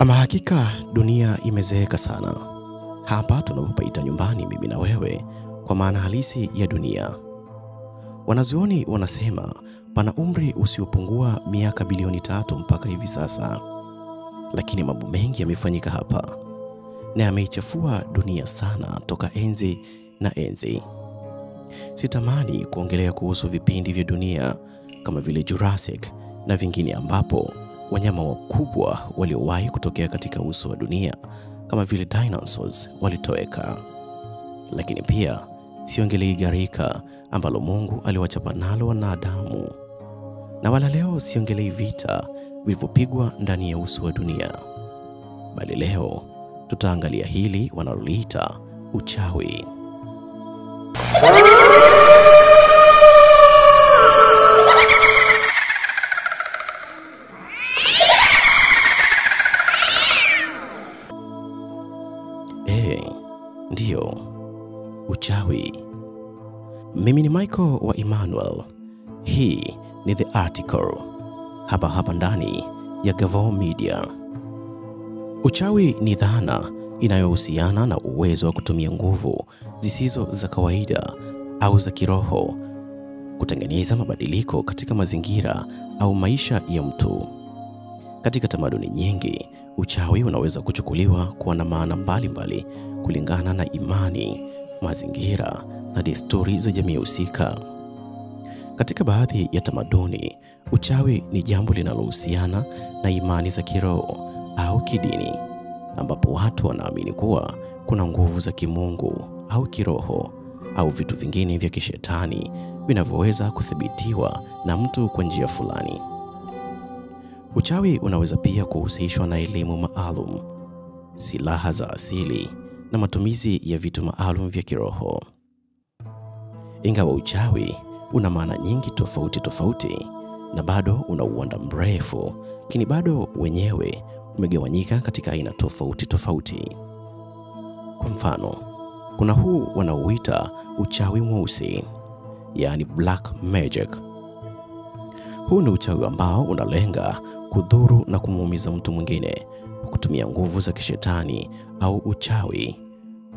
Ama hakika dunia imezeeka sana. Hapa tunapopaita nyumbani mimi na wewe kwa maana halisi ya dunia. Wanazuoni wanasema pana umri usiopungua miaka bilioni 3 mpaka hivi sasa. Lakini mambo mengi yamefanyika hapa na yameichafua dunia sana toka enzi na enzi. Sitamani kuongelea kuhusu vipindi vya dunia kama vile Jurassic na vingine ambapo wanyama wakubwa waliowahi kutokea katika uso wa dunia kama vile dinosaurs walitoweka. Lakini pia siongelei gharika ambalo Mungu aliwachapa nalo wanadamu. Na wala leo siongelei vita vilivyopigwa ndani ya uso wa dunia. Bali leo tutaangalia hili wanaloliita uchawi. Ndio, uchawi. Mimi ni Michael wa Emmanuel. Hii ni The Article. Hapa ndani ya Gavoo Media. Uchawi ni dhana inayohusiana na uwezo wa kutumia nguvu zisizo za kawaida au za kiroho kutengeneza mabadiliko katika mazingira au maisha ya mtu. Katika tamaduni nyingi, uchawi unaweza kuchukuliwa kuwa na maana mbalimbali kulingana na imani, mazingira na desturi za jamii husika. Katika baadhi ya tamaduni, uchawi ni jambo linalohusiana na imani za kiroho au kidini, ambapo watu wanaamini kuwa kuna nguvu za kimungu au kiroho au vitu vingine vya kishetani vinavyoweza kuthibitiwa na mtu kwa njia fulani. Uchawi unaweza pia kuhusishwa na elimu maalum, silaha za asili na matumizi ya vitu maalum vya kiroho. Ingawa uchawi una maana nyingi tofauti na bado una uwanda mrefu, lakini bado wenyewe umegawanyika katika aina tofauti. Kwa mfano, kuna huu wanaoita uchawi mweusi, yani black magic. Huu ni uchawi ambao unalenga kudhuru na kumuumiza mtu mwingine kwa kutumia nguvu za kishetani au uchawi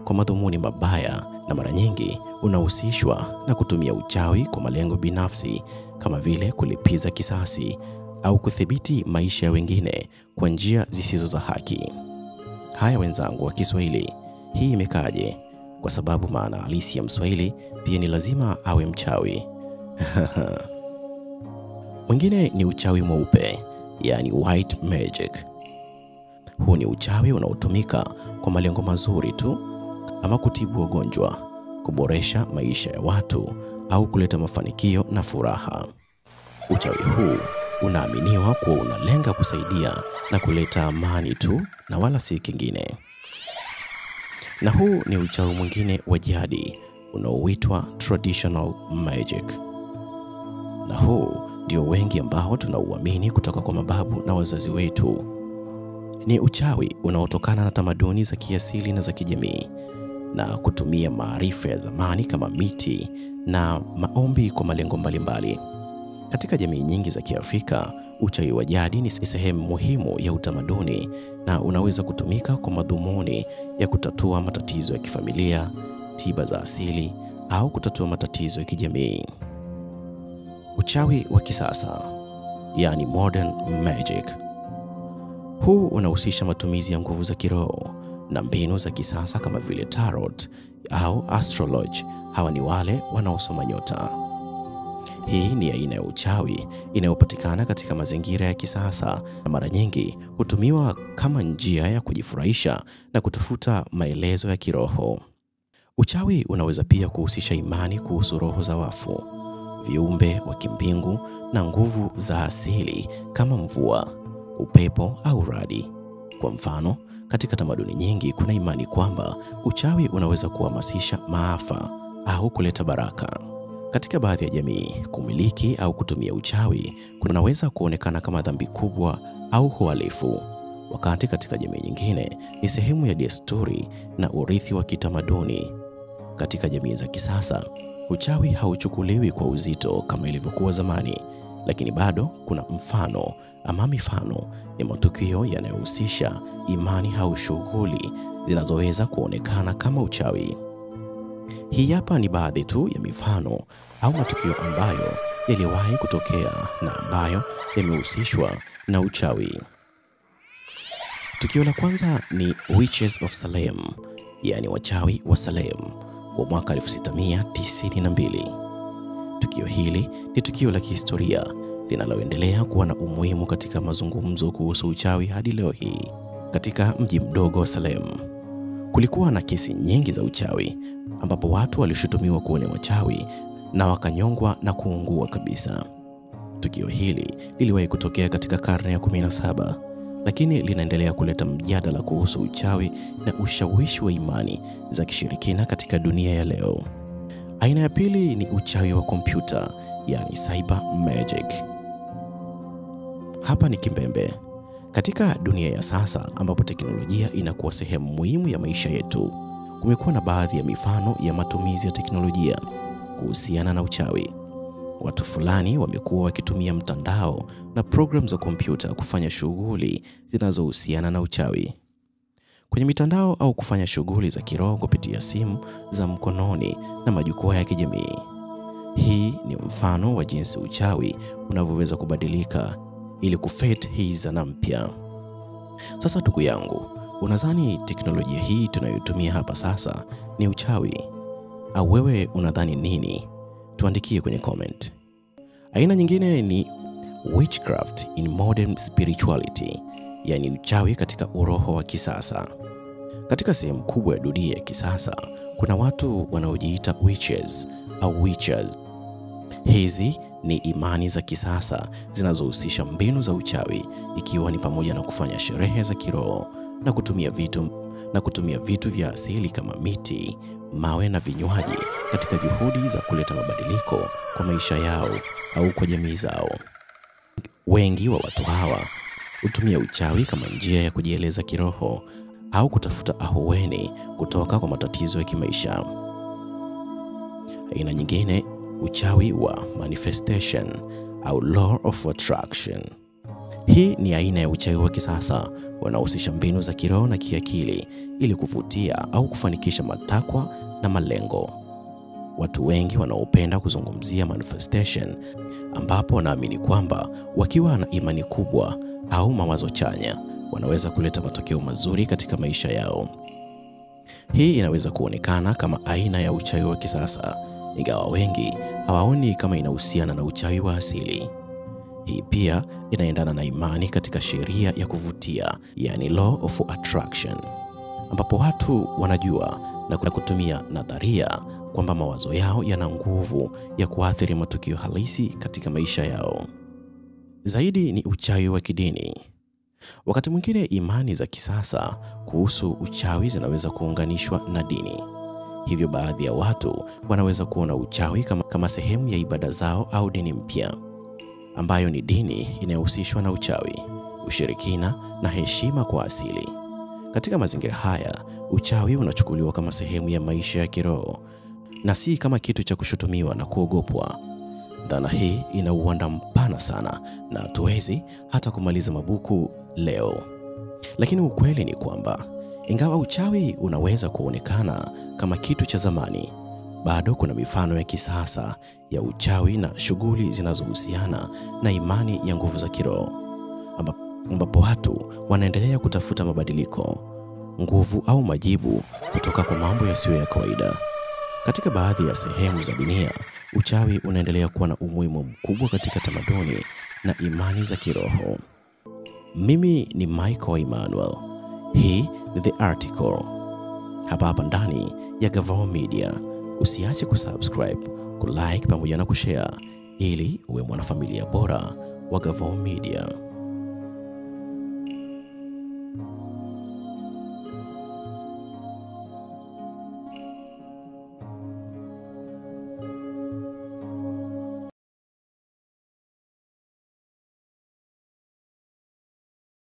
kwa madhumuni mabaya, na mara nyingi unahusishwa na kutumia uchawi kwa malengo binafsi kama vile kulipiza kisasi au kudhibiti maisha ya wengine kwa njia zisizo za haki. Haya wenzangu wa Kiswahili, hii imekaje? Kwa sababu maana halisi ya Mswahili pia ni lazima awe mchawi. Mwingine ni uchawi mweupe, yani white magic. Huu ni uchawi unaotumika kwa malengo mazuri tu, ama kutibu wagonjwa, kuboresha maisha ya watu au kuleta mafanikio na furaha. Uchawi huu unaaminiwa kuwa unalenga kusaidia na kuleta amani tu na wala si kingine. Na huu ni uchawi mwingine wa jadi unaoitwa traditional magic. Na huu ndio wengi ambao tunauamini kutoka kwa mababu na wazazi wetu. Ni uchawi unaotokana na tamaduni za kiasili na za kijamii na kutumia maarifa ya zamani kama miti na maombi kwa malengo mbalimbali. Katika jamii nyingi za Kiafrika, uchawi wa jadi ni sehemu muhimu ya utamaduni na unaweza kutumika kwa madhumuni ya kutatua matatizo ya kifamilia, tiba za asili au kutatua matatizo ya kijamii. Uchawi wa kisasa, yani modern magic. Huu unahusisha matumizi ya nguvu za kiroho na mbinu za kisasa kama vile tarot au astrology. Hawa ni wale wanaosoma nyota. Hii ni aina ya uchawi inayopatikana katika mazingira ya kisasa na mara nyingi hutumiwa kama njia ya kujifurahisha na kutafuta maelezo ya kiroho. Uchawi unaweza pia kuhusisha imani kuhusu roho za wafu, viumbe wa kimbingu na nguvu za asili kama mvua, upepo au radi. Kwa mfano, katika tamaduni nyingi kuna imani kwamba uchawi unaweza kuhamasisha maafa au kuleta baraka. Katika baadhi ya jamii, kumiliki au kutumia uchawi kunaweza kuonekana kama dhambi kubwa au uhalifu, wakati katika jamii nyingine ni sehemu ya desturi na urithi wa kitamaduni. Katika jamii za kisasa, uchawi hauchukuliwi kwa uzito kama ilivyokuwa zamani, lakini bado kuna mfano ama mifano ya matukio yanayohusisha imani au shughuli zinazoweza kuonekana kama uchawi. Hii hapa ni baadhi tu ya mifano au matukio ambayo yaliwahi kutokea na ambayo yamehusishwa na uchawi. Tukio la kwanza ni Witches of Salem, yani wachawi wa Salem, wa mwaka 1692. Tukio hili ni tukio la kihistoria linaloendelea kuwa na umuhimu katika mazungumzo kuhusu uchawi hadi leo hii. Katika mji mdogo wa Salem, kulikuwa na kesi nyingi za uchawi ambapo watu walishutumiwa kuwa ni wachawi na wakanyongwa na kuungua kabisa. Tukio hili liliwahi kutokea katika karne ya 17, lakini linaendelea kuleta mjadala kuhusu uchawi na ushawishi wa imani za kishirikina katika dunia ya leo. Aina ya pili ni uchawi wa kompyuta, yani cyber magic. Hapa ni kimbembe. Katika dunia ya sasa ambapo teknolojia inakuwa sehemu muhimu ya maisha yetu, kumekuwa na baadhi ya mifano ya matumizi ya teknolojia kuhusiana na uchawi. Watu fulani wamekuwa wakitumia mtandao na programu za kompyuta kufanya shughuli zinazohusiana na uchawi. Kwenye mitandao au kufanya shughuli za kiroho kupitia simu za mkononi na majukwaa ya kijamii. Hii ni mfano wa jinsi uchawi unavyoweza kubadilika ili kufit hii zana mpya. Sasa ndugu yangu, unadhani teknolojia hii tunayotumia hapa sasa ni uchawi? Au wewe unadhani nini? Tuandikie kwenye comment. Aina nyingine ni witchcraft in modern spirituality, yani uchawi katika uroho wa kisasa. Katika sehemu kubwa ya dunia ya kisasa, kuna watu wanaojiita witches au witchers. Hizi ni imani za kisasa zinazohusisha mbinu za uchawi, ikiwa ni pamoja na kufanya sherehe za kiroho na kutumia vitu vya asili kama miti, mawe na vinywaji katika juhudi za kuleta mabadiliko kwa maisha yao au kwa jamii zao. Wengi wa watu hawa hutumia uchawi kama njia ya kujieleza kiroho au kutafuta ahueni kutoka kwa matatizo ya kimaisha. Aina nyingine, uchawi wa manifestation au law of attraction. Hii ni aina ya uchawi wa kisasa unaohusisha mbinu za kiroho na kiakili ili kuvutia au kufanikisha matakwa na malengo. Watu wengi wanaopenda kuzungumzia manifestation, ambapo wanaamini kwamba wakiwa na imani kubwa au mawazo chanya wanaweza kuleta matokeo mazuri katika maisha yao. Hii inaweza kuonekana kama aina ya uchawi wa kisasa, ingawa wengi hawaoni kama inahusiana na uchawi wa asili. Hii pia inaendana na imani katika sheria ya kuvutia, yani law of attraction, ambapo watu wanajua na kutumia nadharia kwamba mawazo yao yana nguvu ya kuathiri matukio halisi katika maisha yao. Zaidi ni uchawi wa kidini. Wakati mwingine imani za kisasa kuhusu uchawi zinaweza kuunganishwa na dini. Hivyo baadhi ya watu wanaweza kuona uchawi kama sehemu ya ibada zao au dini mpya, ambayo ni dini inayohusishwa na uchawi, ushirikina na heshima kwa asili. Katika mazingira haya, uchawi unachukuliwa kama sehemu ya maisha ya kiroho na si kama kitu cha kushutumiwa na kuogopwa. Dhana hii ina uwanda mpana sana na hatuwezi hata kumaliza mabuku leo. Lakini ukweli ni kwamba ingawa uchawi unaweza kuonekana kama kitu cha zamani, bado kuna mifano ya kisasa ya uchawi na shughuli zinazohusiana na imani ya nguvu za kiroho, ambapo watu wanaendelea kutafuta mabadiliko, nguvu au majibu kutoka kwa mambo yasiyo ya kawaida. Katika baadhi ya sehemu za dunia, uchawi unaendelea kuwa na umuhimu mkubwa katika tamaduni na imani za kiroho. Mimi ni Michael Emmanuel. Hii ni The Article. Hapa ndani ya Gavoo Media. Usiache kusubscribe, kulike pamoja na kushare ili uwe mwanafamilia bora wa Gavoo Media.